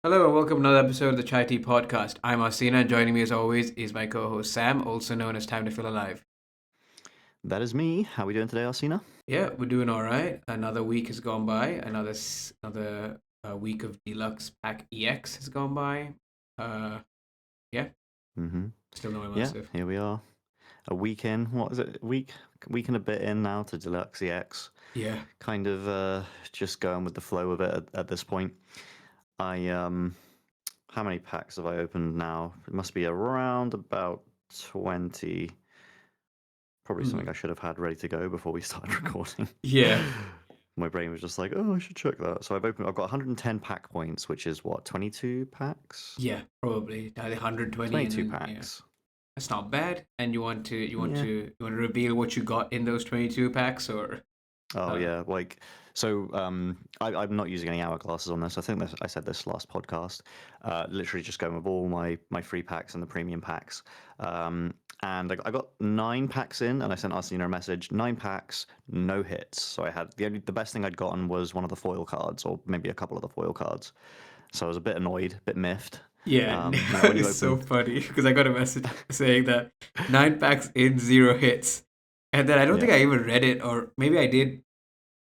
Hello and welcome to another episode of the Chai Tea Podcast. I'm Arcena and joining me as always is my co-host Sam, also known as Timetofeelalive. That is me. How are we doing today, Arcena? Yeah, we're doing all right. Another week has gone by. Another week of Deluxe Pack EX has gone by. Uh, yeah, Mm-hmm. still no Yeah, immersive. here we are. A week in. What is it? Week and a bit in now to Deluxe EX. Yeah. Kind of just going with the flow of it at this point. I how many packs have I opened now? It must be around about 20. Probably Hmm. something I should have had ready to go before we started recording. Yeah. My brain was just like, oh, I should check that. So I've got 110 pack points, which is what, 22 packs? Yeah. Probably either 120 and 22 then yeah, packs. that's not bad. And you want to Yeah. reveal what you got in those 22 packs or Oh uh, yeah, I'm not using any hourglasses on this. I think I said this last podcast. Literally just going with all my free packs and the premium packs. And I got 9 packs in, and I sent Arsena a message. 9 packs, no hits. So I had the best thing I'd gotten was one of the foil cards, or maybe a couple of the foil cards. So I was a bit annoyed, a bit miffed. Yeah, When you it's so open, funny because I got a message saying that 9 packs in 0 hits, and then I don't yeah. think I even read it, or maybe I did.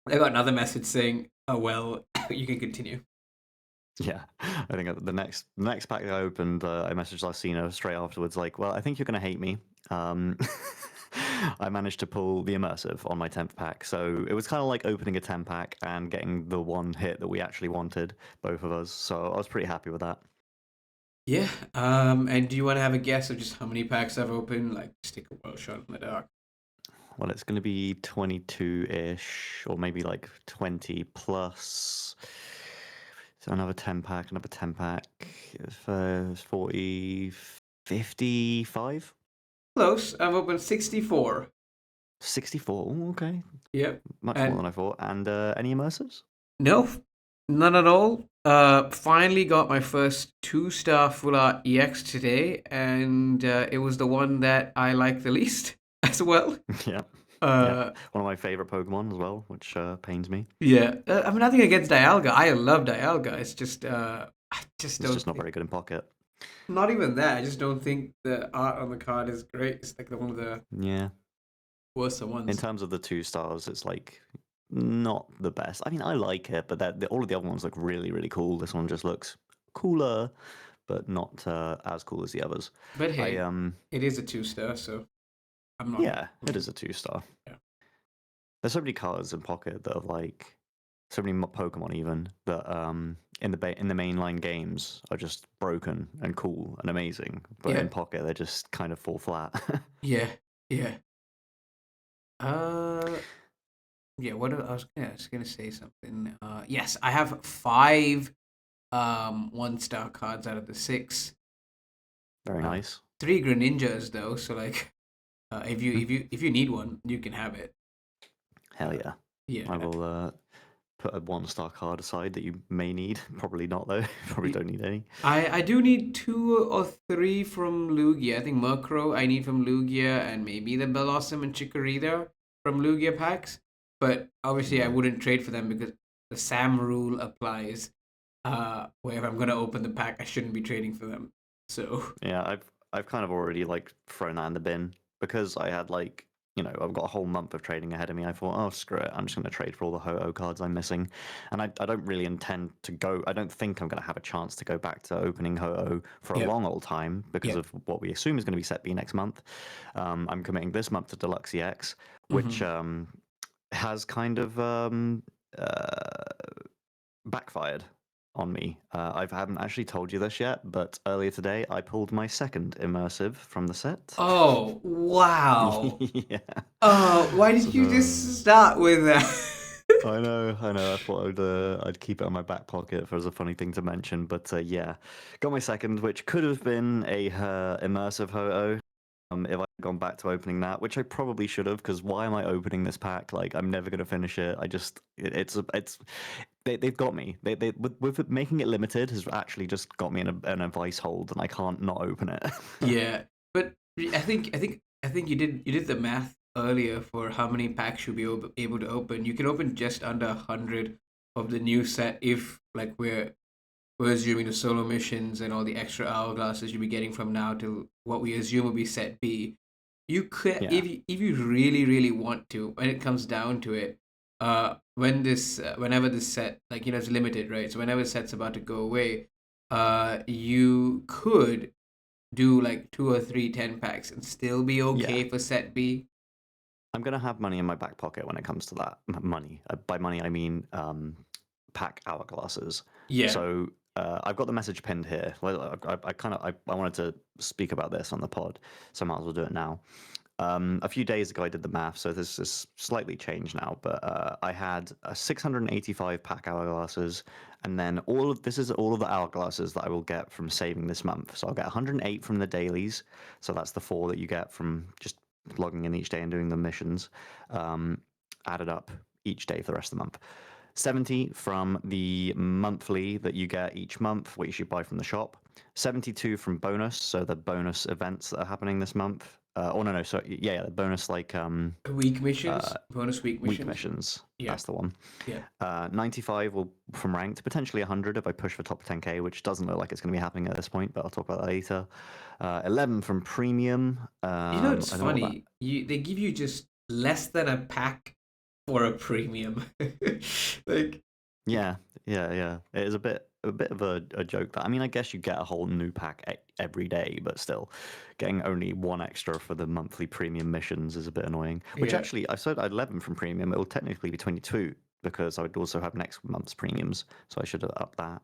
I got another message saying, "Oh well, you can continue." Yeah, I think the next pack that I opened, I messaged Larcino straight afterwards, like, "Well, I think you're gonna hate me." Um, I managed to pull the immersive on my 10th pack, so it was kind of like opening a 10 pack and getting the one hit that we actually wanted, both of us. So I was pretty happy with that. Yeah. And do you want to have a guess of just how many packs I've opened? Like, stick a well shot in the dark. Well, it's going to be 22-ish, or maybe like 20 plus. So another 10 pack, 40, 55. Close. I've opened 64. 64. Ooh, okay. Yep. Much more And than I thought. And any immersives? no, none at all. Finally got my first 2-star full art EX today, and it was the one that I like the least as well. Yeah. Yeah. Uh, One of my favorite Pokemon as well, which pains me. yeah. I mean, nothing against Dialga. I love Dialga. It's just, I just It's don't just not think. very good in pocket. Not even that. I just don't think the art on the card is great. It's like one of the Yeah. worst In ones. terms of the 2 stars, it's like not the best. I mean, I like it, but all of the other ones look really, really cool. This one just looks cooler, but not as cool as the others. But I hey, it is a 2-star, so I'm not Yeah, it complaining. is a 2 star. Yeah. There's so many cards in pocket that are like so many Pokemon even that in the mainline games are just broken and cool and amazing, but Yeah. in pocket they just kind of fall flat. Yeah. Yeah. Uh, yeah. I was gonna say something. Yes, I have 5 1-star cards out of the 6. Very Uh, nice. 3 Greninjas though, so like, Hmm. if you need one, you can have it. Hell Uh, yeah. I yeah. will put a 1 star card aside that you may need. Probably not though. Probably Y- don't need any. I do need 2 or 3 from Lugia. I think Murkrow I need from Lugia, and maybe the Bellossom and Chikorita from Lugia packs. But obviously, I Yeah. wouldn't trade for them because the Sam rule applies. Where if I'm gonna open the pack, I shouldn't be trading for them. So Yeah, I've kind of already like thrown that in the bin because I had like I've got a whole month of trading ahead of me. I thought, oh screw it, I'm just going to trade for all the Ho-Oh cards I'm missing, and I don't really intend to go. I don't think I'm going to have a chance to go back to opening Ho-Oh for a yeah, long old time because yeah. of what we assume is going to be Set B next month. I'm committing this month to Deluxe EX, which Hmm. has kind of uh, backfired on me. I haven't actually told you this yet, but earlier today I pulled my second immersive from the set. Oh wow. Yeah. Oh, why did you So just start with that? I know. I thought I'd keep it on my back pocket for as a funny thing to mention, but yeah, got my second, which could have been a immersive Ho-Oh. If I'd gone back to opening that, which I probably should have, because why am I opening this pack? Like, I'm never gonna finish it. It's they've got me. They with it, making it limited has actually just got me in a vice hold, and I can't not open it. Yeah, but I think you did the math earlier for how many packs you'll be able to open. You can open just under 100 of the new set if like we're we're assuming the solo missions and all the extra hourglasses you'll be getting from now till what we assume will be set B. You could, Yeah, if you really really want to, when it comes down to it, whenever this set, like, it's limited, right? So whenever set's about to go away, you could do like 2 or 3 10 packs and still be yeah. okay for set B. I'm gonna have money in my back pocket when it comes to that. Money. By money, I mean pack hourglasses. Yeah. So I've got the message pinned here. Well, I wanted to speak about this on the pod, so I might as well do it now. A few days ago, I did the math, so this is slightly changed now. But I had 685 pack hourglasses, and then this is all of the hourglasses that I will get from saving this month. So I'll get 108 from the dailies. So that's the 4 that you get from just logging in each day and doing the missions, added up each day for the rest of the month. 70 from the monthly that you get each month, what you should buy from the shop. 72 from bonus, so the bonus events that are happening this month. Oh no, so yeah, the bonus like Week missions, bonus week week missions. missions. Yeah. That's the one. Yeah. 95 will from ranked, potentially 100 if I push for top 10k, which doesn't look like it's going to be happening at this point, but I'll talk about that later. 11 from premium. It's I don't know what that. funny. They give you just less than a pack for a premium. Like, Yeah, yeah. It is a bit of a joke. That I mean, I guess you get a whole new pack every day, but still, getting only one extra for the monthly premium missions is a bit annoying. Which yeah. actually, I said 11 from premium. It will technically be 22 because I would also have next month's premiums, so I should have upped that.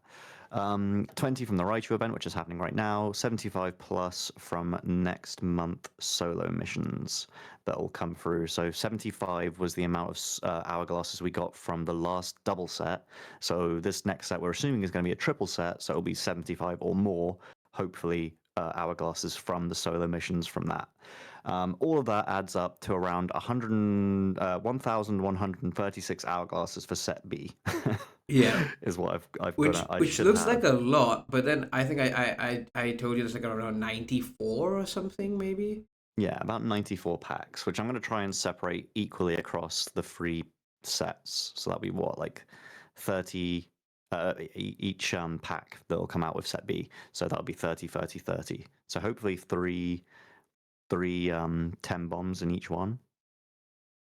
20 from the Raichu event, which is happening right now. 75 plus from next month solo missions that will come through. So 75 was the amount of hourglasses we got from the last double set. So this next set we're assuming is going to be a triple set, so it'll be 75 or more, hopefully, hourglasses from the solo missions from that. All of that adds up to around 1,136 hourglasses for set B. Yeah. Is what I've got. Which I which should looks like have. a lot, but then I think I told you it's like around 94 or something, maybe. Yeah, about 94 packs, which I'm going to try and separate equally across the 3 sets. So that'll be what, like 30 each pack that'll come out with set B. So that'll be 30, 30, 30. So hopefully three 10 bombs in each one,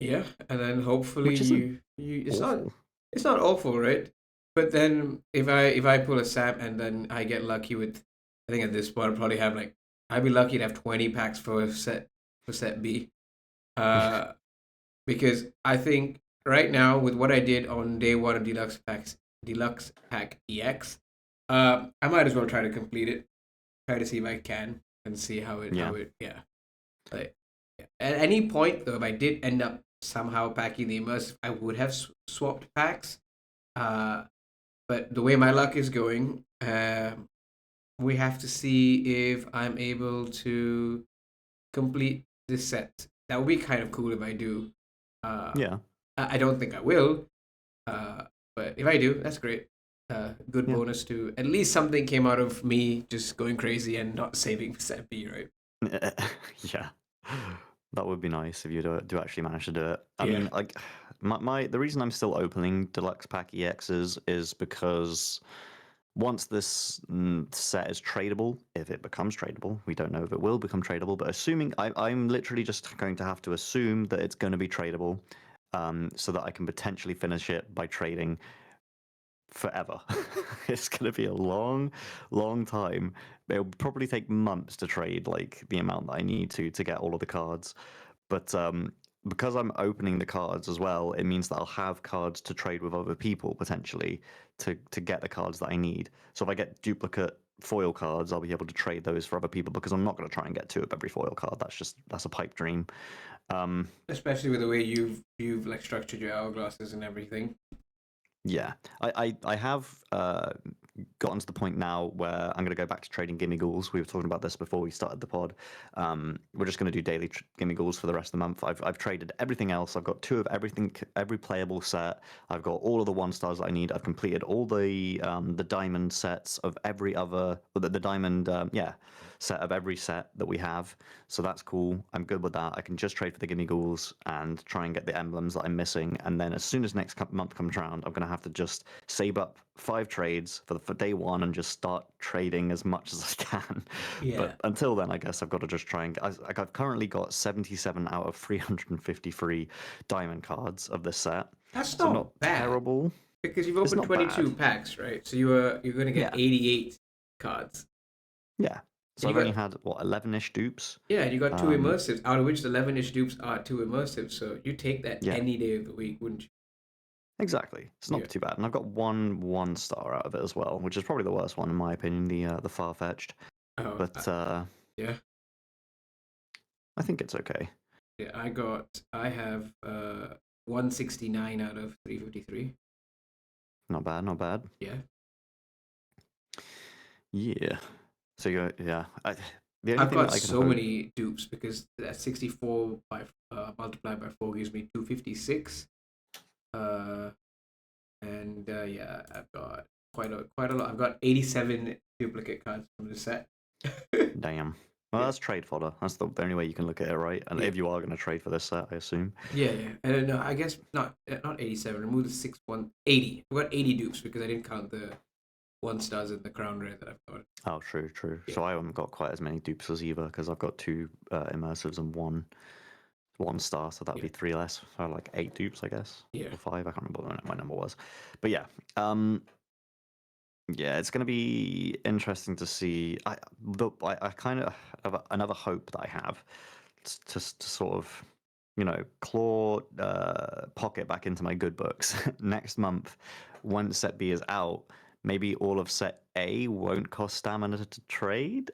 Yeah, and then hopefully which isn't you awful. it's not awful, right? But then if I pull a sap and then I get lucky with, I think at this point I'll probably have like, I'd be lucky to have 20 packs for set B. Uh because I think right now with what I did on day one of Deluxe Pack EX, I might as well try to complete it, try to see if I can, and see Yeah, yeah. Like, yeah. At any point though, if I did end up somehow packing the immersive, I would have swapped packs. Uh, but the way my luck is going, we have to see if I'm able to complete this set. That would be kind of cool if I do. Uh, yeah, I don't think I will, but if I do, that's great. Good yeah. bonus to at least something came out of me just going crazy and not saving for set B, right? Yeah, that would be nice if you do actually manage to do it. I Yeah. mean, like, the reason I'm still opening Deluxe Pack EXs is because once this set is tradable, if it becomes tradable, we don't know if it will become tradable, but assuming I'm literally just going to have to assume that it's going to be tradable, so that I can potentially finish it by trading forever. It's going to be a long, long time. It'll probably take months to trade like the amount that I need to get all of the cards. But because I'm opening the cards as well, it means that I'll have cards to trade with other people potentially to get the cards that I need. So if I get duplicate foil cards, I'll be able to trade those for other people because I'm not going to try and get 2 of every foil card. That's a pipe dream. Um, Especially with the way you've like structured your hourglasses and everything. Yeah, I have gotten to the point now where I'm going to go back to trading gimme ghouls. We were talking about this before we started the pod. We're just going to do daily gimme ghouls for the rest of the month. I've traded everything else. I've got 2 of everything, every playable set. I've got all of the 1 stars that I need. I've completed all the diamond sets of every other the diamond set of every set that we have. So that's cool. I'm good with that. I can just trade for the gimme ghouls and try and get the emblems that I'm missing. And then as soon as next month comes around, I'm going to have to just save up 5 trades for day one and just start trading as much as I can. Yeah, But until then, I guess I've got to just try and like I've currently got 77 out of 353 diamond cards of this set, that's so not not bad terrible. because you've It's opened not bad. 22 packs, right? So you're going to get Yeah, 88 cards. yeah. So And I've you only got had what 11ish dupes. yeah, and you got two Um, immersives, out of which the 11ish dupes are two immersives. So you take that yeah, any day of the week, wouldn't you? exactly. It's Yeah. not too bad, and I've got one star out of it as well, which is probably the worst one in my opinion. The far fetched, Oh, but yeah. I think it's okay. Yeah, I have 169 out of 353. Not bad, not bad. Yeah. Yeah. So you yeah. The only I've thing got that I can so hope. many dupes because that 64 by multiplied by 4 gives me 256. Uh yeah, I've got quite a lot. I've got 87 duplicate cards from the set. Damn. Well, Yeah. that's trade fodder. That's the only way you can look at it, right? And Yeah. if you are going to trade for this set, I assume. Yeah, yeah. And no, I guess not 87. Remove the 80. I've got 80 dupes because I didn't count the one stars in the crown rare that I've got. Oh, true, true. Yeah. So I haven't got quite as many dupes as either because I've got 2 immersives and one star, so that'd Yeah. be 3 less. So like 8 dupes, I guess, Yeah. or 5. I can't remember what my number was, but yeah. Yeah, it's going to be interesting to see. I kind of have another hope that I have to sort of, claw pocket back into my good books next month. Once set B is out, maybe all of set A won't cost stamina to trade.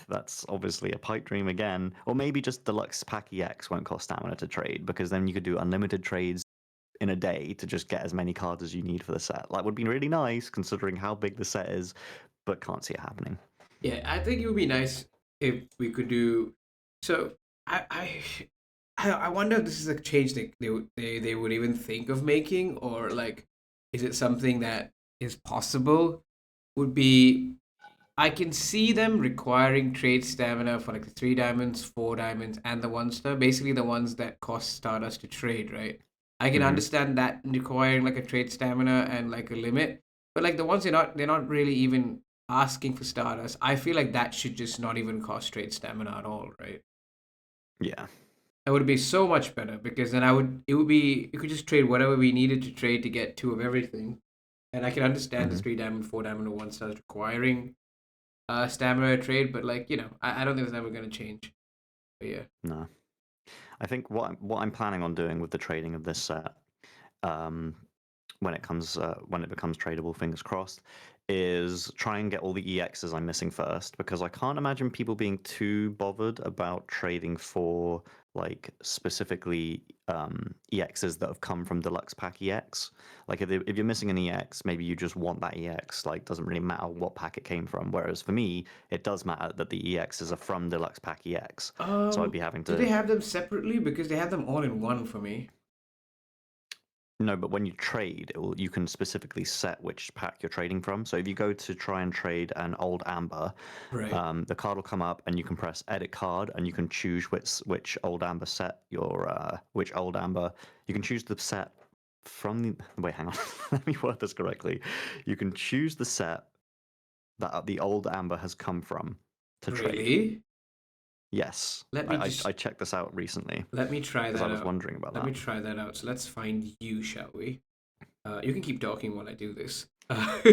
That's obviously a pipe dream again, or maybe just Deluxe Pack EX won't cost stamina to trade because then you could do unlimited trades in a day to just get as many cards as you need for the set. Like, would be really nice considering how big the set is, but can't see it happening. Yeah, I think it would be nice if we could do. So I I I wonder if this is a change they would even think of making, or like, is it something that is possible? Would be I can see them requiring trade stamina for like the 3 diamonds, 4 diamonds, and the one star. Basically, the ones that cost Stardust to trade, right? I can Hmm. understand that requiring like a trade stamina and like a limit, but like the ones they're not really even asking for Stardust. I feel like that should just not even cost trade stamina at all, right? Yeah. That would be so much better because then you could just trade whatever we needed to trade to get two of everything, and I can understand the Hmm. 3 diamond, 4 diamond, or one stars requiring stamina trade, but like I don't think it's ever gonna change. But yeah, No. I think what I'm planning on doing with the trading of this set, um, when it becomes tradable, fingers crossed, is try and get all the EXs I'm missing first because I can't imagine people being too bothered about trading for like specifically EXs that have come from Deluxe Pack EX. Like if you're missing an EX, maybe you just want that EX. Like doesn't really matter what pack it came from. Whereas for me, it does matter that the EXs are from Deluxe Pack EX. So I'd be having do they to. have them separately? Because they have them all in one for me. No, but when you trade, you can specifically set which pack you're trading from. So if you go to try and trade an old amber, Right. the card will come up, and you can press edit card, and you can choose which old amber set your which old amber. You can choose the set from the. Wait, hang on. Let me word this correctly. You can choose the set that the old amber has come from to trade. Really? Yes, Let me I just checked this out recently let me try because I that was out. wondering about Let me that. try that out. So let's find you, shall we? You can keep talking while I do this.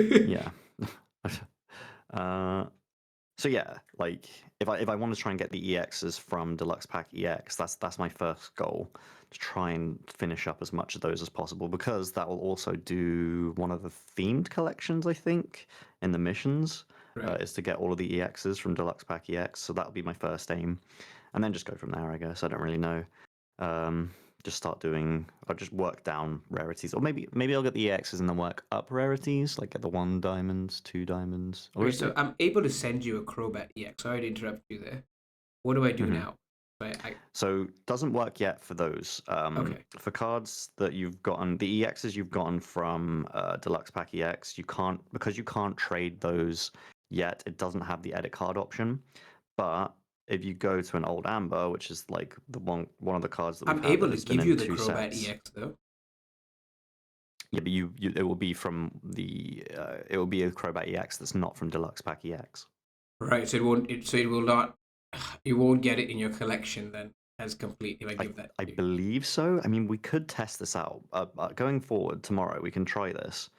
Yeah. uh, So yeah, like if I want to try and get the EXs from Deluxe Pack EX, that's my first goal, to try and finish up as much of those as possible because that will also do one of the themed collections I think in the missions, Right. is to get all of the EXs from Deluxe Pack EX. So that'll be my first aim, and then just go from there. I guess I don't really know. Um, just start doing. I'll just work down rarities, or maybe I'll get the EXs and then work up rarities, like get the 1 diamonds, 2 diamonds, or Okay, is so it? I'm able to send you a Crobat EX. Sorry to interrupt you there. What do I do Mhm. now? I So doesn't work yet for those. okay. For cards that you've gotten, the EXs you've gotten from Deluxe Pack EX, you can't because you can't trade those yet. It doesn't have the edit card option. But if you go to an old Amber, which is like the one of the cards that we've I'm had able that to has been give you in the two Crobat sets, EX though. Yeah, but it will be from the it will be a Crobat EX that's not from Deluxe Pack EX. Right, so it won't. So it will not. You won't get it in your collection then as complete if I I give that I to you. believe so. I mean, we could test this out. Going forward tomorrow, we can try this.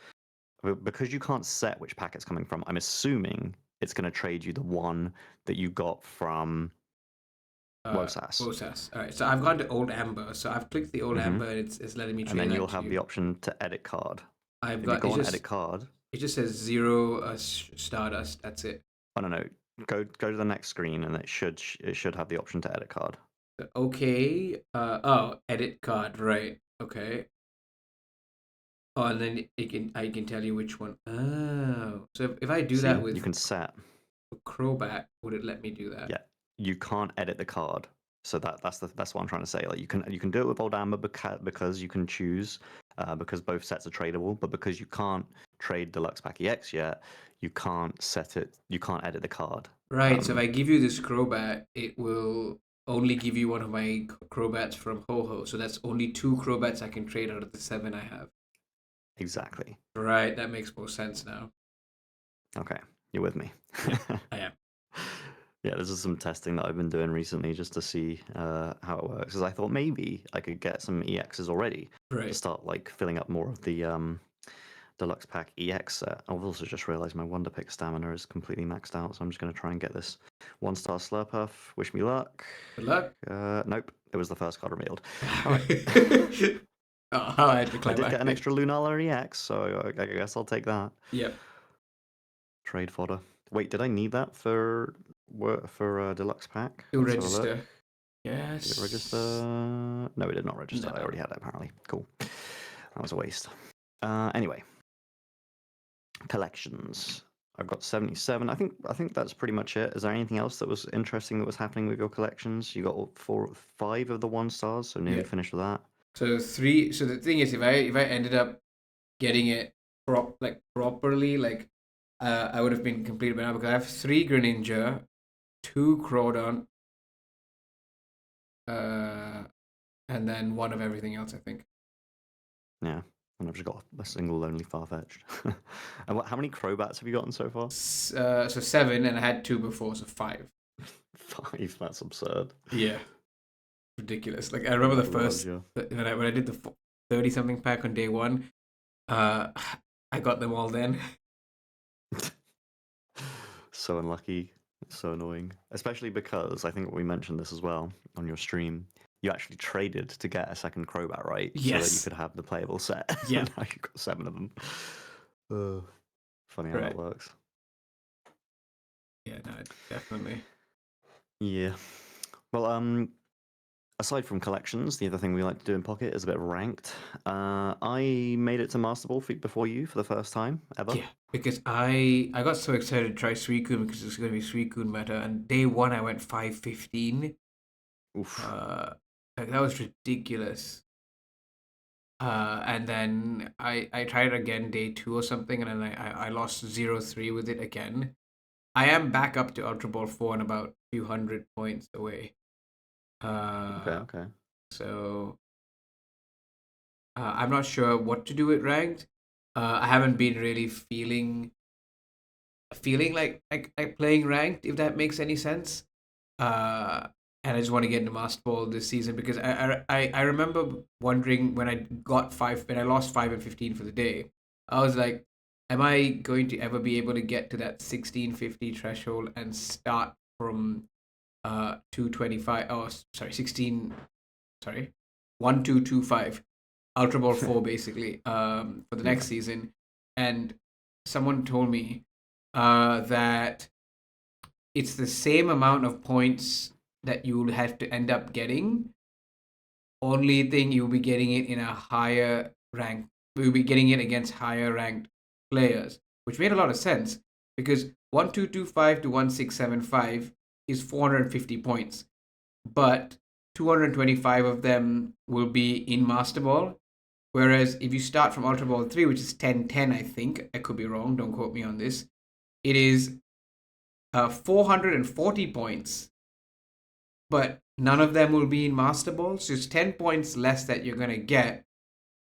Because you can't set which pack it's coming from, I'm assuming it's going to trade you the one that you got from Wosas. Process. All right, so I've gone to Old Amber. So I've clicked the Old Hmm. Amber, and it's letting me And trade then that you'll to have you. the option to edit card. I've If you got. go on edit card, It just says zero Stardust. That's it. I don't know. Go to the next screen, and it should have the option to edit card. Okay. Oh, edit card. Right. Okay. Oh, and then I can tell you which one. Oh, so if I do that See, you with can set. Crobat, would it let me do that? Yeah, you can't edit the card. So that's what I'm trying to say. Like you can do it with Old Amber because you can choose because both sets are tradable, but because you can't trade Deluxe Pack EX yet, you can't set it. You can't edit the card. Right. So if I give you this Crobat, it will only give you one of my Crobats from Ho-Ho. So that's only two Crobats I can trade out of the seven I have. Exactly. Right. That makes more sense now. Okay, you're with me. Yeah, I am. Yeah, this is some testing that I've been doing recently just to see how it works. Because I thought maybe I could get some EXs already to Right. start like filling up more of the Deluxe Pack EX set. I've also just realized my Wonder Pick stamina is completely maxed out, so I'm just going to try and get this 1-star Slurpuff. Wish me luck. Good luck. Nope, it was the first card revealed. All right. Oh, I had to I climb did back get an in. extra Lunala EX, so I guess I'll take that. Yep. Trade fodder. Wait, did I need that for Deluxe Pack? You'll Let's have a look. register. Did it Yes. register? No, it did not register. I No. already had it apparently. Cool. That was a waste. Anyway, collections. I've got 77. I think that's pretty much it. Is there anything else that was interesting that was happening with your collections? You got 5 of the 1-stars, so nearly Yeah. finished with that. So three. So the thing is, if I ended up getting it properly, I would have been completed by now because I have three Greninja, two Crawdon, and then one of everything else. I think. Yeah, and I've just got a single lonely Farfetch'd. And how many Crobats have you gotten so far? So seven, and I had two before, so five. 5. That's absurd. Yeah, ridiculous. Like I remember the Blood, first yeah. when I did the 30 something pack on day one. Uh, I got them all then. So unlucky, so annoying. Especially because I think we mentioned this as well on your stream. You actually traded to get a second Crobat, right? So that you Yes. could have the playable set. Yeah. Now you've got 7 of them. Funny how that Right. works. Yeah. No. Definitely. Yeah. Well, aside from collections, the other thing we like to do in Pocket is a bit of ranked. I made it to Master Ball before you for the first time ever. Yeah. Because I got so excited to try Suicune because it's going to be Suicune meta, and day one I went 515. Oof. Like that was ridiculous. And then I tried it again day two or something, and then I lost 0-3 with it again. I am back up to Ultra Ball 4 and about a few hundred points away. Okay. So I'm not sure what to do with ranked. I haven't been really feeling like playing ranked, if that makes any sense. And I just want to get into Master Ball this season because I remember wondering when I lost 5 and 15 for the day. I was like, am I going to ever be able to get to that 1650 threshold and start from 225? Oh, sorry, 16. Sorry, 1225. Ultra Ball 4 basically for the next Yeah. season, and someone told me that it's the same amount of points that you'll have to end up getting. Only thing you'll be getting it in a higher rank. You'll be getting it against higher ranked players, which made a lot of sense because 1225 to 1675 is 450 points, but 225 of them will be in Master Ball. Whereas if you start from Ultra Ball 3, which is 1010, I think, I could be wrong, don't quote me on this, it is 440 points, but none of them will be in Master Ball. So it's 10 points less that you're going to get,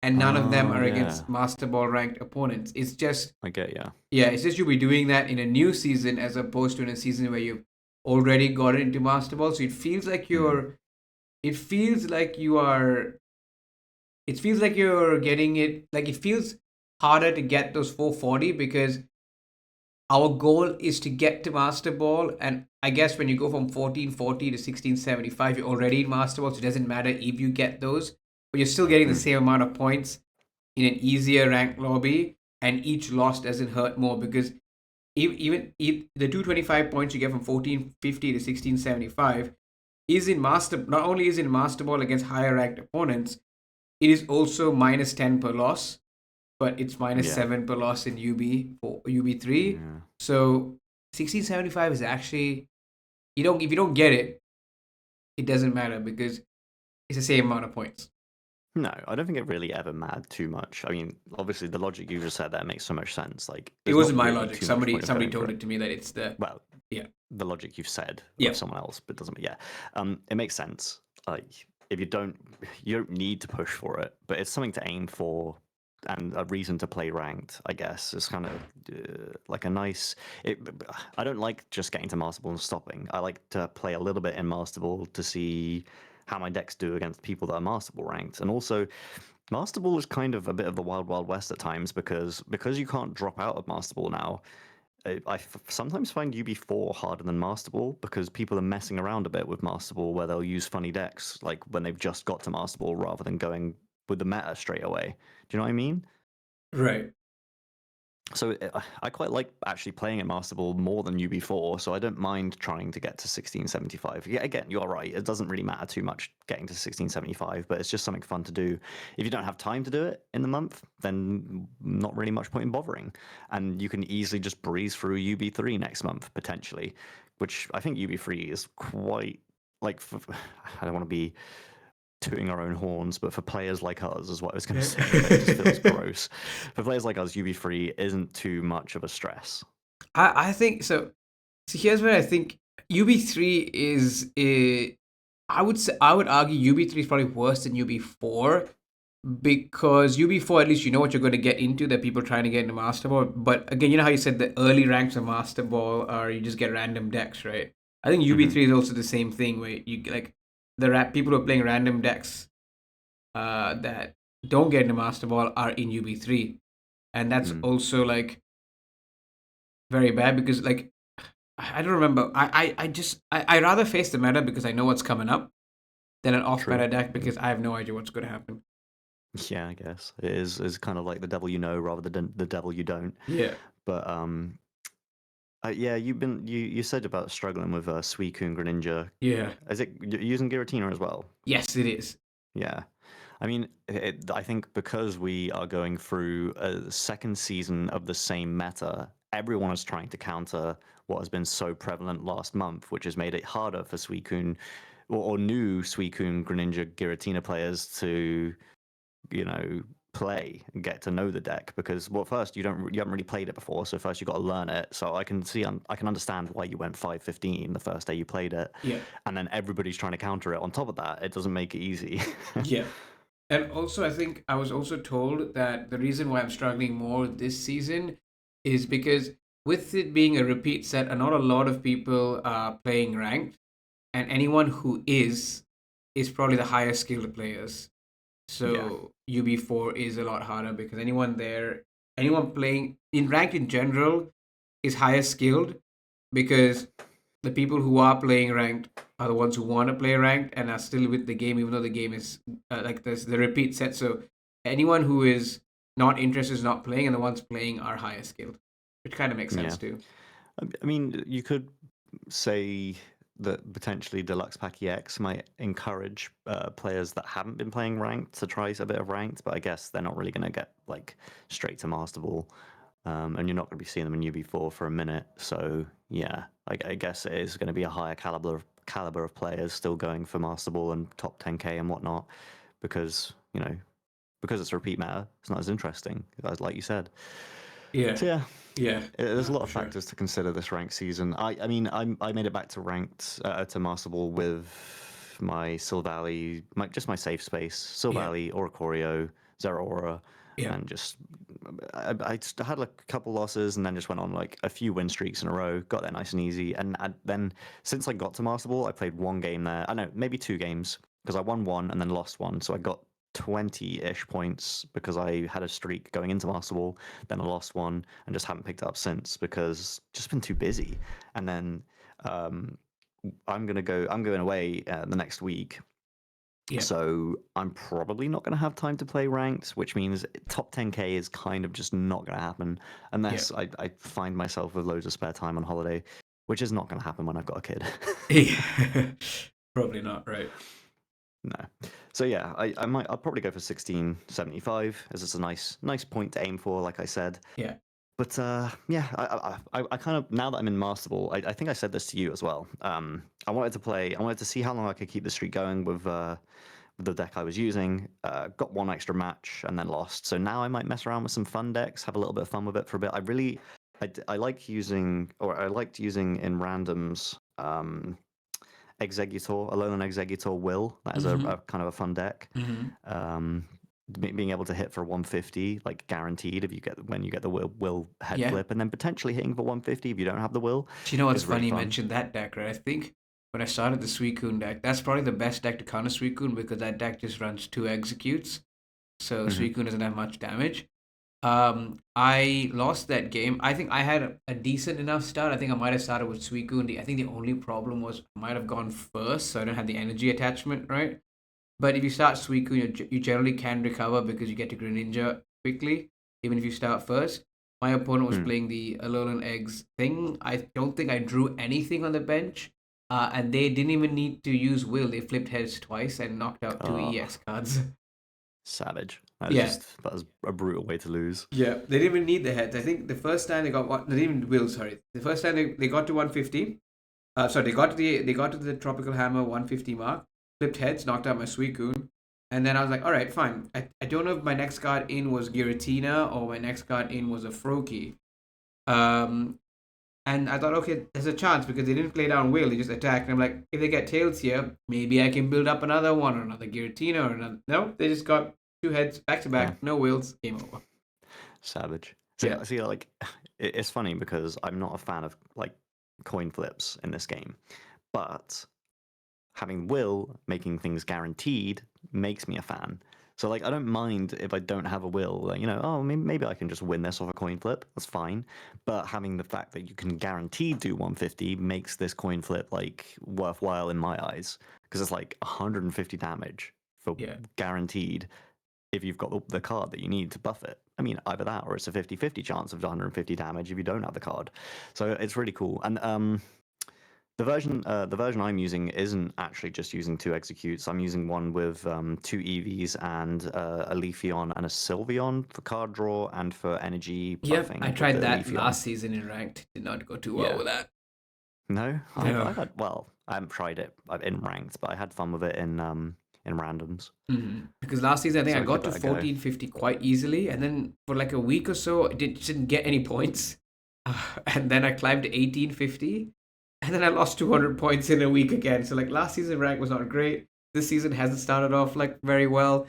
and none of them Oh are yeah, against Master Ball ranked opponents. It's just I get ya. yeah, it's just you'll be doing that in a new season as opposed to in a season where you've already got into Master Ball. So it feels like Mm. it feels like you are it feels like you're getting it like it feels harder to get those 440 because our goal is to get to Master Ball, and I guess when you go from 1440 to 1675, you're already in Master Ball, so it doesn't matter if you get those, but you're still getting the Mm. same amount of points in an easier ranked lobby, and each loss doesn't hurt more because even if the 225 points you get from 1450 to 1675 is in Master, not only is in Master Ball against higher ranked opponents, it is also minus 10 per loss, but it's minus Yeah. 7 per loss in UB for UB3. Yeah. So 1675 is actually you don't if you don't get it, it doesn't matter because it's the same amount of points. No, I don't think it really ever mattered too much. I mean, obviously, the logic you just said there makes so much sense. Like, It there's wasn't not my really logic. too much point of Somebody going for told it. it to me that it's the Well, yeah the logic you've said yeah of someone else, but doesn't. Yeah, it makes sense. Like, if you don't need to push for it, but it's something to aim for and a reason to play ranked. I guess it's kind of like a nice. I don't like just getting to Master Ball and stopping. I like to play a little bit in Master Ball to see how my decks do against people that are Master Ball ranked, and also Master Ball is kind of a bit of the wild wild west at times because you can't drop out of Master Ball now. Sometimes find UB4 harder than Master Ball because people are messing around a bit with Master Ball where they'll use funny decks like when they've just got to Master Ball rather than going with the meta straight away. Do you know what I mean? right. So I quite like actually playing at Master Ball more than UB4, so I don't mind trying to get to 1675. Yeah, again, you're right. It doesn't really matter too much getting to 1675, but it's just something fun to do. If you don't have time to do it in the month, then not really much point in bothering. And you can easily just breeze through UB3 next month, potentially, which I think UB3 is quite like, I don't want to be tooting our own horns, but for players like us, is what I was going to say. But it just feels gross. For players like us, UB3 isn't too much of a stress. I think so. So here's where I think UB3 is. I would say I would argue UB3 is probably worse than UB4 because UB4 at least you know what you're going to get into. That people trying to get into Master Ball, but again, you know how you said the early ranks of Master Ball are you just get random decks, right? I think Hmm. UB3 is also the same thing where you like people who are playing random decks that don't get into Master Ball are in UB3, and that's Mm. also like very bad because like I don't remember. I rather face the meta because I know what's coming up than an off True. meta deck because I have no idea what's going to happen. Yeah, I guess it is kind of like the devil you know rather than the devil you don't. Yeah, But yeah, you said about struggling with Suicune Greninja. yeah, Is it using Giratina as well? yes, it is. Yeah. I mean, I think because we are going through a second season of the same meta, everyone is trying to counter what has been so prevalent last month, which has made it harder for Suicune or new Suicune Greninja Giratina players to, you know, play and get to know the deck because well first you haven't really played it before, so first you've got to learn it. So I can understand why you went 515 the first day you played it, Yeah, and then everybody's trying to counter it on top of that. It doesn't make it easy. yeah. And also, I think I was also told that the reason why I'm struggling more this season is because with it being a repeat set, and not a lot of people are playing ranked, and anyone who is probably the higher skilled players. Yeah. So UB4 is a lot harder because anyone playing in ranked in general is higher skilled because the people who are playing ranked are the ones who want to play ranked and are still with the game, even though the game is like this the repeat set. So anyone who is not interested is not playing, and the ones playing are higher skilled, which kind of makes Yeah. sense too. I mean, you could say that potentially Deluxe Pack EX might encourage players that haven't been playing ranked to try a bit of ranked, but I guess they're not really going to get like straight to Master Ball, and you're not going to be seeing them in UB4 for a minute. So yeah, I guess it is going to be a higher caliber of players still going for Master Ball and top 10k and whatnot, because because it's a repeat meta, it's not as interesting, as like you said. Yeah, So yeah, yeah, there's a lot for of sure. factors to consider this ranked season. I mean, I made it back to ranked to Master Ball with my Silvally, just my safe space, Yeah, Silvally, Oricorio, Zeraora, Yeah. and just I had like a couple losses and then just went on like a few win streaks in a row, got there nice and easy. And then since I got to Master Ball, I played one game there. I know, maybe two games because I won one and then lost one. So I got 20-ish points because I had a streak going into Master Ball, then I lost one and just haven't picked it up since because just been too busy. And then I'm going away the next week, Yeah. so I'm probably not going to have time to play ranked, which means top 10k is kind of just not going to happen Yeah. unless I find myself with loads of spare time on holiday, which is not going to happen when I've got a kid. Yeah. Probably not, right? No. So yeah, I'll probably go for 1675 as it's a nice point to aim for, like I said. Yeah. But yeah, I kind of, now that I'm in Master Ball, I think I said this to you as well. I wanted to see how long I could keep the streak going with the deck I was using. Got one extra match and then lost. So now I might mess around with some fun decks, have a little bit of fun with it for a bit. I like using, or I liked using in randoms, Executor, Alolan Executor Will. That is Mm-hmm. a kind of a fun deck. Mm-hmm. Um, being able to hit for 150, like guaranteed, if you get when you get the will head Yeah. flip, and then potentially hitting for 150 if you don't have the will, Do you know what's is really funny? You fun. mentioned that deck, right? I think when I started the Suicune deck, that's probably the best deck to counter Suicune because that deck just runs two executes. So Hmm. Suicune doesn't have much damage. I lost that game. I think I had a decent enough start. I think I might have started with Suicune. I think the only problem was I might have gone first, so I don't have the energy attachment, right? But if you start Suicune, you generally can recover because you get to Greninja quickly, even if you start first. My opponent was Mm. playing the Alolan Eggs thing. I don't think I drew anything on the bench, and they didn't even need to use Will. They flipped heads twice and knocked out two Oh, EX cards. savage. That is Yeah, just, that was a brutal way to lose. yeah. They didn't even need the heads. I think the first time they got one, they didn't even Will. Sorry, the first time they got to 150. Sorry, they got to the Tropical Hammer 150 mark, flipped heads, knocked out my Suicune, and then I was like, all right, fine. I don't know if my next card in was Giratina or my next card in was a Froakie. Um, and I thought, okay, there's a chance because they didn't play down Will, they just attacked. And I'm like, if they get tails here, maybe I can build up another one or another Giratina or another. No, they just got two heads back to Yeah, back, no Wills, game over. savage. See, Yeah. see, like it's funny because I'm not a fan of like coin flips in this game, but having will making things guaranteed makes me a fan. So like I don't mind if I don't have a will, like, oh maybe I can just win this off a coin flip. That's fine. But having the fact that you can guaranteed do 150 makes this coin flip like worthwhile in my eyes because it's like 150 damage for Yeah. guaranteed if you've got the card that you need to buff it. I mean, either that or it's a 50-50 chance of 150 damage if you don't have the card. So it's really cool. And the version I'm using isn't actually just using two executes. I'm using one with two EVs and a Leafeon and a Sylveon for card draw and for energy Yep, I buffing with tried the that Leafeon. last season in ranked. Did not go too well Yeah. with that. No, No. I've had, well, I haven't tried it in ranked, but I had fun with it in randoms. Because last season I think I So I'd give got to that a go. 1450 quite easily, and then for like a week or so I didn't get any points, and then I climbed to 1850, and then I lost 200 points in a week again. So like last season rank was not great. This season hasn't started off like very well.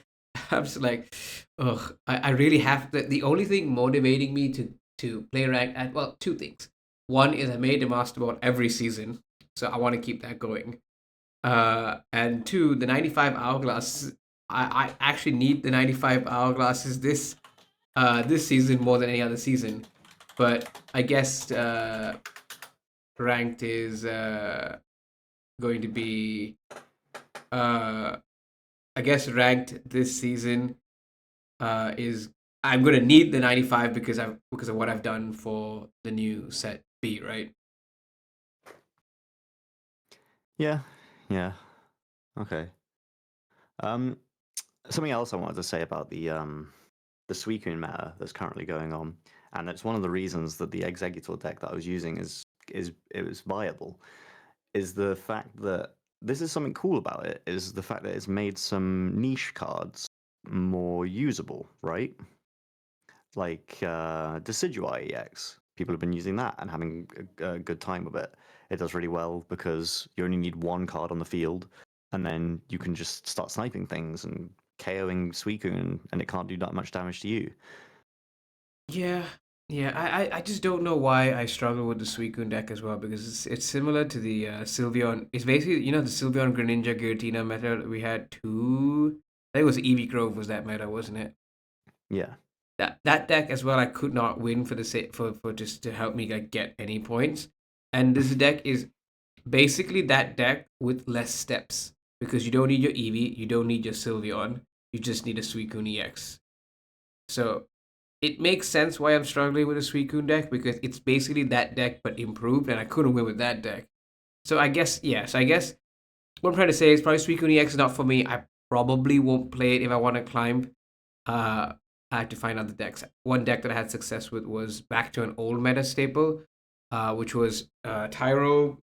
I'm just like, ugh. I really have to. The only thing motivating me to play rank at, well, two things. One is I made the master ball every season, so I want to keep that going. And two, the 95 hourglasses. I actually need the 95 hourglasses this season more than any other season. But I guess ranked is going to be uh, I guess ranked this season is I'm gonna need the 95 because of what I've done for the new set B, right? Yeah, yeah, okay. Um, Something else I wanted to say about the Suicune meta that's currently going on, and it's one of the reasons that the Executor deck that I was using is it was viable, is the fact that this is something cool about it, is the fact that it's made some niche cards more usable, right? Like Decidueye EX. People have been using that and having a good time with it. It does really well because you only need one card on the field, and then you can just start sniping things and KOing Suicune and it can't do that much damage to you. Yeah, yeah. I just don't know why I struggle with the Suicune deck as well because it's similar to the Sylveon. It's basically the Sylveon Greninja Giratina meta that we had two. I think it was Eevee Grove was that meta, wasn't it? Yeah. That deck as well. I could not win for the sake for just to help me like, get any points. And this deck is basically that deck with less steps because you don't need your Eevee, you don't need your Sylveon, you just need a Suicune EX. So it makes sense why I'm struggling with a Suicune deck because it's basically that deck but improved, and I couldn't win with that deck. So I guess yeah. So I guess what I'm trying to say is probably Suicune EX is not for me. I probably won't play it if I want to climb. Uh, I had to find other decks. One deck that I had success with was back to an old meta staple, which was Tyro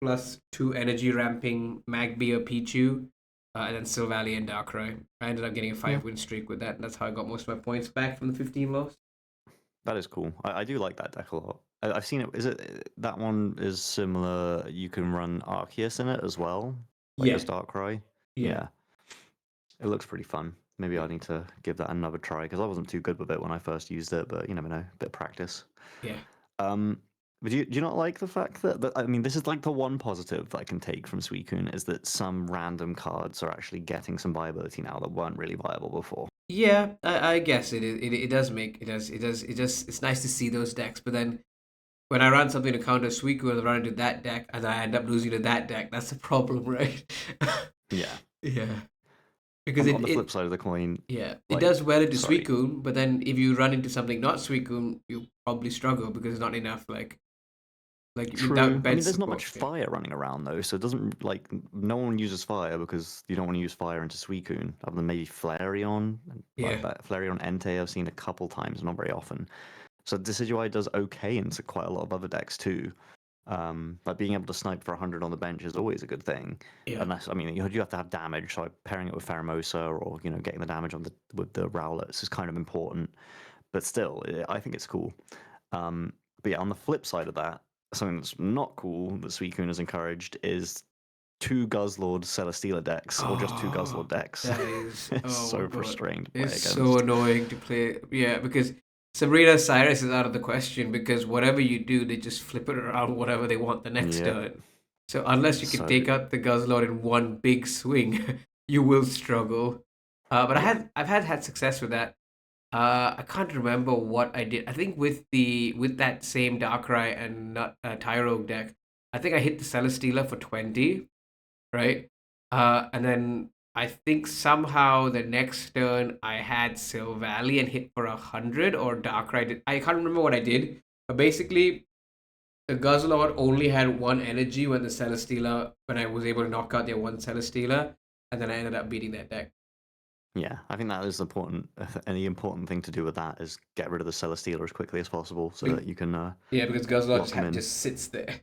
plus 2 energy ramping Magby or Pichu, and then Silvally and Darkrai. I ended up getting a Yeah. 5-win streak with that, and that's how I got most of my points back from the 15 loss. That is cool. I do like that deck a lot. I've seen it. Is it that one is similar? You can run Arceus in it as well, like Yeah, as Darkrai. yeah, Yeah, it looks pretty fun. Maybe I need to give that another try because I wasn't too good with it when I first used it, but you never know, a bit of practice. yeah. Um, but do you not like the fact that I mean, this is like the one positive that I can take from Suicune is that some random cards are actually getting some viability now that weren't really viable before. Yeah, I guess it does make it's nice to see those decks, but then when I run something to counter Suicune and run into that deck and I end up losing to that deck, that's a problem, right? Yeah. Yeah. Because On the flip side of the coin, yeah, it like, does well into sorry, Suicune, but then if you run into something not Suicune, you probably struggle because there's not enough like true. without I bench mean, there's not much support. Yeah. fire running around though, so it doesn't like no one uses fire because you don't want to use fire into Suicune, other than maybe Flareon, like Yeah. that Flareon Entei I've seen a couple times, not very often. So Decidueye does okay into quite a lot of other decks too. Like being able to snipe for 100 on the bench is always a good thing. Yeah. Unless, I mean, you have to have damage, so pairing it with Pheromosa or getting the damage on the with the Rowlets is kind of important. But still, I think it's cool. But yeah, on the flip side of that, something that's not cool that Suicune has encouraged is two Guzzlord Celesteela decks, or just two Oh, Guzzlord decks. that is It's oh my so god. frustrating to play It's so against. annoying to play. Yeah, because Sabrina Cyrus is out of the question because whatever you do, they just flip it around whatever they want the next Yep. turn. So unless you can So take out the Guzzlord in one big swing, you will struggle. But yeah. I've had success with that. I can't remember what I did. I think with that same Darkrai and not Tyro deck, I think I hit the Celesteela for 20, right? And then I think somehow the next turn I had Silvally and hit for 100 or Darkrai did. I can't remember what I did, but basically the Guzzlord only had one energy when the Celesteela when I was able to knock out their one Celesteela, and then I ended up beating that deck. Yeah, I think that is important. And the important thing to do with that is get rid of the Celesteela as quickly as possible so Be- that you can Yeah, because Guzzlord lock them in. just sits there.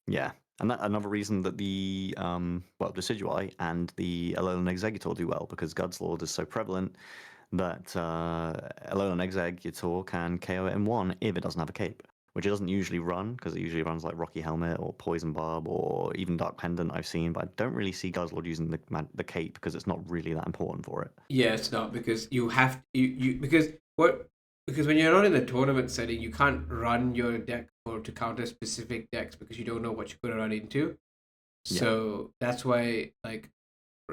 Yeah, and that another reason that the Decidueye and the Alolan Exeggutor do well because Guzzlord is so prevalent that Alolan Exeggutor can KO it in one if it doesn't have a cape, which it doesn't usually run because it usually runs like Rocky Helmet or Poison Barb or even Dark Pendant I've seen, but I don't really see Guzzlord using the cape because it's not really that important for it. Yeah, it's not because you have you because what because when you're not in a tournament setting, you can't run your deck or to counter specific decks because you don't know what you're gonna run into. Yeah. So that's why like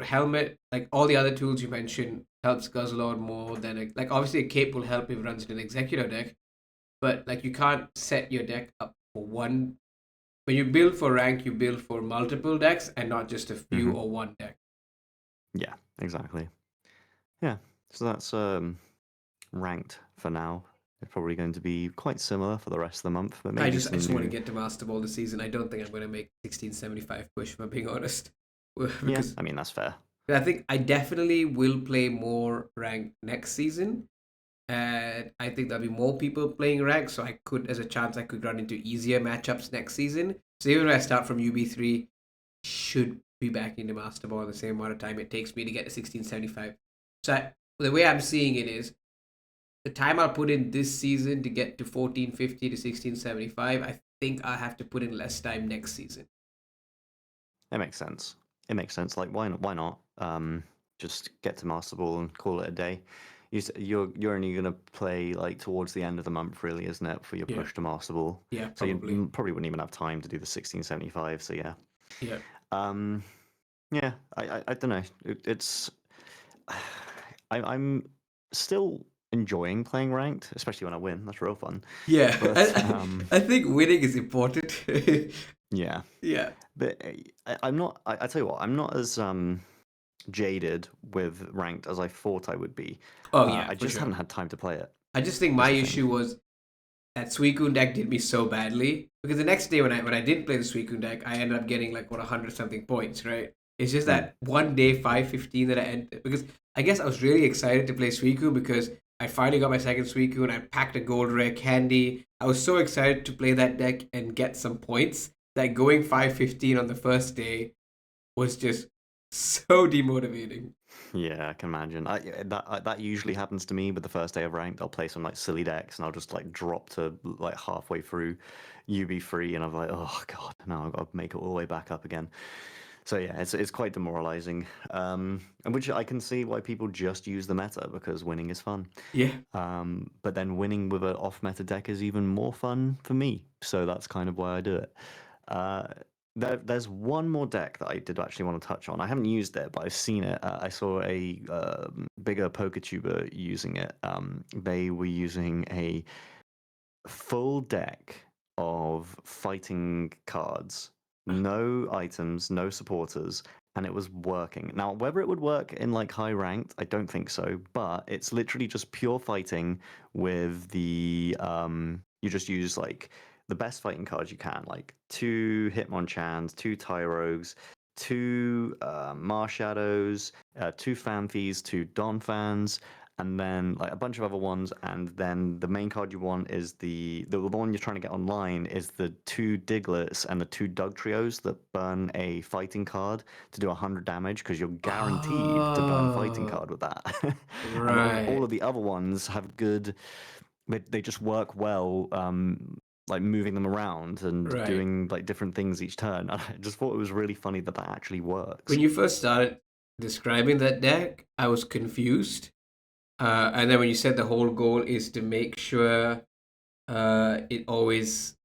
helmet, like all the other tools you mentioned, helps Guzzlord more than like obviously a cape will help if it runs in an executor deck, but like you can't set your deck up for one. When you build for rank, you build for multiple decks and not just a few Hmm. or one deck. Yeah, exactly. Yeah, so that's ranked for now. It's probably going to be quite similar for the rest of the month, but maybe I some just want to new. get to Master Ball this season. I don't think I'm going to make 1675 push, if I'm being honest. Yeah, Because I mean that's fair. I think I definitely will play more rank next season. And I think there'll be more people playing rank, so I could, as a chance, I could run into easier matchups next season. So even when I start from UB3, should be back into Master Ball in the same amount of time it takes me to get to 1675. So the way I'm seeing it is the time I'll put in this season to get to 1450 to 1675, I think I'll have to put in less time next season. It makes sense. It makes sense. Like why not? just get to Master Ball and call it a day. You're only gonna play like towards the end of the month, really, isn't it, for your Yeah. push to Master Ball? Yeah, So you probably. probably wouldn't even have time to do the 1675. So yeah, Yeah. um, yeah. I don't know. It's I'm still enjoying playing ranked, especially when I win. That's real fun. Yeah. But I think winning is important. yeah, Yeah. but I'm not. I tell you what, I'm not as jaded with ranked as I thought I would be. Oh yeah, I for just sure. haven't had time to play it. I just think Is my the thing. issue was that Suicune deck did me so badly because the next day when I didn't play the Suicune deck, I ended up getting like what 100 something points, right? It's just Mm. that one day 515 that I entered because I guess I was really excited to play Suicune because I finally got my second Suicune. I packed a gold rare candy. I was so excited to play that deck and get some points that going 515 on the first day was just so demotivating. Yeah, I can imagine. That usually happens to me with the first day of ranked. I'll play some like silly decks and I'll just like drop to like halfway through UB3 and I'm like, oh god, now I've got to make it all the way back up again. So yeah, it's quite demoralizing. And which I can see why people just use the meta because winning is fun. Yeah. But then winning with an off meta deck is even more fun for me. So that's kind of why I do it. Uh, there's one more deck that I did actually want to touch on. I haven't used it, but I've seen it. I saw a bigger PokeTuber using it. They were using a full deck of fighting cards, no items, no supporters, and it was working. Now, whether it would work in like high ranked, I don't think so, but it's literally just pure fighting with the you just use like the best fighting cards you can, like two Hitmonchans, two Tyrogues, two Marshadows, two Phanpys, two Donphans, and then like a bunch of other ones, and then the main card you want is the one you're trying to get online is the two Diglets and the two Dugtrios that burn a fighting card to do 100 damage because you're guaranteed to burn a fighting Oh, card with that. And all right. of the other ones have good, they just work well, like moving them around and Right. doing like different things each turn. I just thought it was really funny that that actually When works. you first started describing that deck, I was confused. And then when you said the whole goal is to make sure it always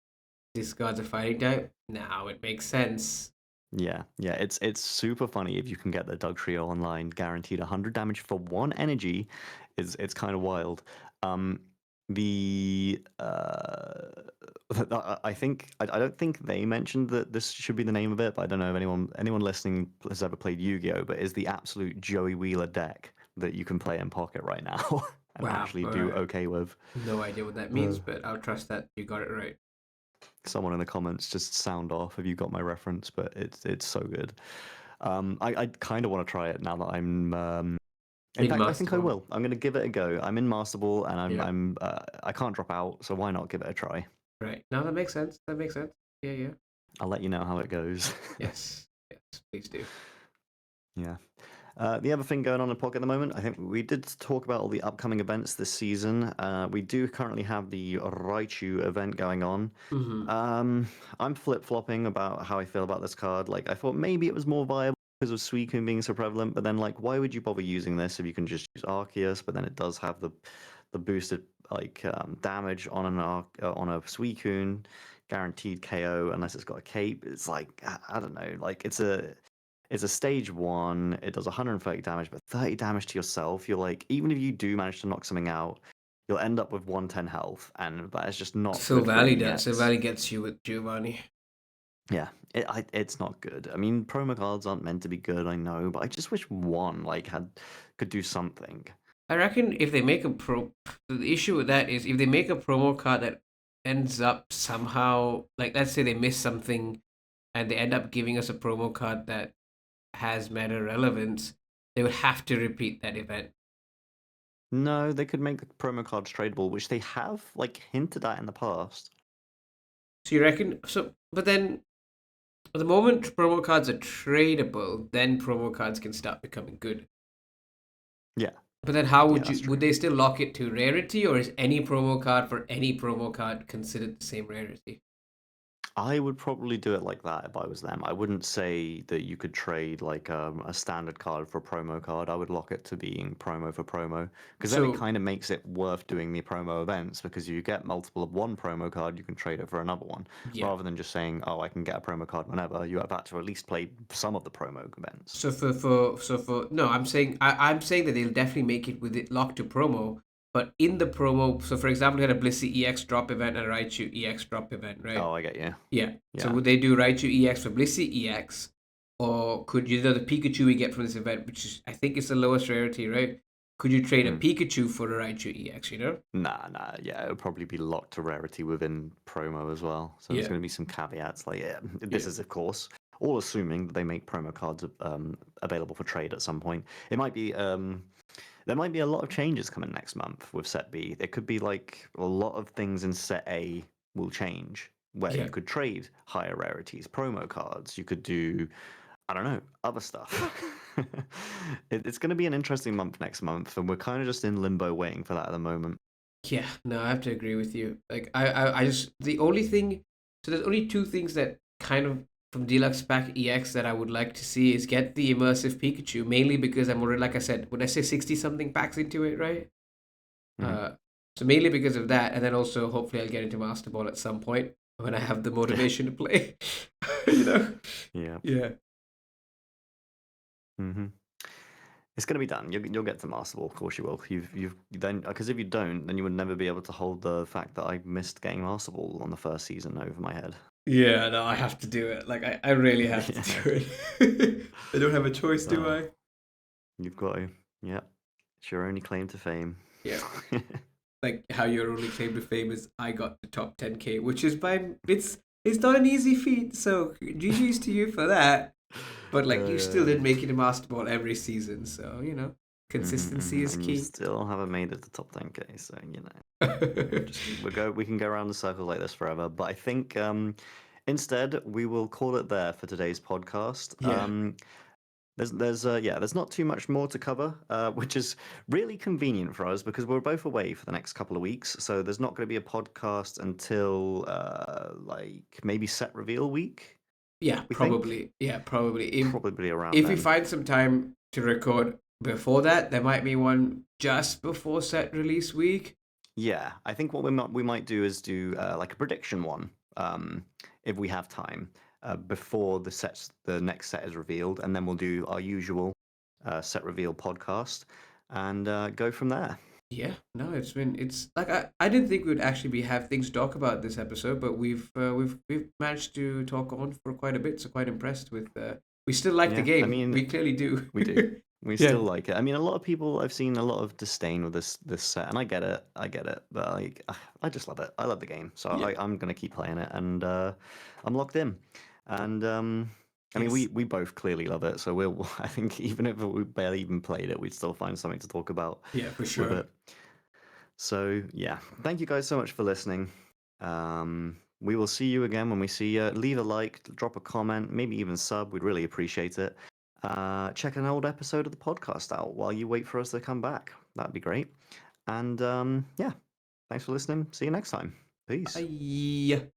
discards a fighting type, now it makes sense. Yeah, yeah, it's super funny if you can get the Doug Trio online, guaranteed 100 damage for one energy. It's kind of wild. Um, the I think I don't think they mentioned that this should be the name of it, but I don't know if anyone listening has ever played Yu-Gi-Oh, but is the absolute Joey Wheeler deck that you can play in Pocket right now and Wow. actually All do right. okay with. No idea what that Uh, means, but I'll trust that you got it right. Someone in the comments just sound off if you got my reference, but it's so good. I kind of want to try it now that I'm. In In fact, I think I Master. will. I'm going to give it a go. I'm in Master Ball, and Yeah. I can't drop out, so why not give it a try? Right. Now that makes sense. That makes sense. Yeah. Yeah. I'll let you know how it goes. Yes. Yes. Please do. Yeah. The other thing going on in Pocket at the moment, I think we did talk about all the upcoming events this season. We do currently have the Raichu event going on. Hmm. I'm flip-flopping about how I feel about this card. Like, I thought maybe it was more viable because of Suicune being so prevalent, but then, like, why would you bother using this if you can just use Arceus? But then it does have the boosted, like, damage on on a Suicune, guaranteed KO unless it's got a cape. It's like, I don't know, like, it's a stage one. It does 130 damage, but 30 damage to yourself. You're like, even if you do manage to knock something out, you'll end up with 110 health, and that is just not good for any decks. Silvally gets you with Giovanni. Yeah, it's not good. I mean, promo cards aren't meant to be good, I know, but I just wish one like had could do something. I reckon if they make a the issue with that is if they make a promo card that ends up somehow, like let's say they miss something and they end up giving us a promo card that has meta relevance, they would have to repeat that event. No, they could make the promo cards tradable, which they have like hinted at in the past. So you reckon? So, but then at the moment promo cards are tradable, then promo cards can start becoming good. Yeah, But then how yeah, would that's you would true. they still lock it to rarity, or is any promo card for any promo card considered the same rarity? I would probably do it like that if I was them. I wouldn't say that you could trade like a standard card for a promo card. I would lock it to being promo for promo because then it So kind of makes it worth doing the promo events because you get multiple of one promo card, you can trade it for another one yeah. rather than just saying, "Oh, I can get a promo card whenever." You have had to at least play some of the promo events. So for no, I'm saying that they'll definitely make it with it locked to promo. But in the promo, so for example, you had a Blissey EX drop event and a Raichu EX drop event, right? Oh, I get you. Yeah. So Yeah. would they do Raichu EX for Blissey EX, or could you do the Pikachu we get from this event, which is I think is the lowest rarity, right? Could you trade a Mm. Pikachu for a Raichu EX? You know? Nah. Yeah, it would probably be locked to rarity within promo as well. So there's Yeah. going to be some caveats. Like, yeah, this Yeah. is of course all assuming that they make promo cards available for trade at some point. It might be there might be a lot of changes coming next month with Set B. There could be like a lot of things in Set A will change where Yeah. you could trade higher rarities, promo cards. You could do I don't know, other stuff. It's going to be an interesting month next month, and we're kind of just in limbo waiting for that at the moment. Yeah, no, I have to agree with you. Like, I just the only thing. So there's only two things that kind of from Deluxe Pack EX that I would like to see is get the immersive Pikachu, mainly because I'm already, like I said, when I say 60 something packs into it, right? Hmm. Uh, so mainly because of that, and then also hopefully I'll get into Master Ball at some point when I have the Yeah, motivation to play. you know? yeah. Yeah. Hmm. It's going to be done. You'll get to Master Ball, of course you will. You've then because if you don't, then you would never be able to hold the fact that I missed getting Master Ball on the first season over my head. Yeah, no, I have to do it. Like, I really have to Yeah. do it. I don't have a choice, do Oh, I? you've got to. Yeah. It's your only claim to fame. Yeah. Like how your only claim to fame is I got the top 10K, which is by it's not an easy feat. So GG's to you for that. But like you still Yeah. didn't make it to Master Ball every season, so consistency is And you key. still haven't made it to top 10K, so we can go around the circle like this forever. But I think instead we will call it there for today's podcast. Yeah, There's not too much more to cover, which is really convenient for us because we're both away for the next couple of weeks. So there's not going to be a podcast until like maybe set reveal week, yeah, we think. probably, yeah, probably. Probably around If we then. find some time to record before that, there might be one just before set release week. Yeah, I think what we might do is do like a prediction one, if we have time, before the next set is revealed, and then we'll do our usual set reveal podcast and go from there. Yeah, no, it's like I didn't think we'd actually be have things to talk about this episode, but we've managed to talk on for quite a bit, so quite impressed with we still like the Yeah, I game. mean, We clearly do. we do. We Yeah. still like it. I mean, a lot of people I've seen a lot of disdain with this set, and I get it. I get it. But like, I just love it. I love the game, so Yeah. I'm gonna keep playing it, and I'm locked in. And I mean, we Yes. we both clearly love it. So we'll. I think even if we barely even played it, we'd still find something to talk about Yeah, for with sure. it. So yeah, thank you guys so much for listening. We will see you again when we see you. Leave a like, drop a comment, maybe even sub. We'd really appreciate it. Check an old episode of the podcast out while you wait for us to come back. That'd be great. And yeah, thanks for listening. See you next time. Peace. Bye.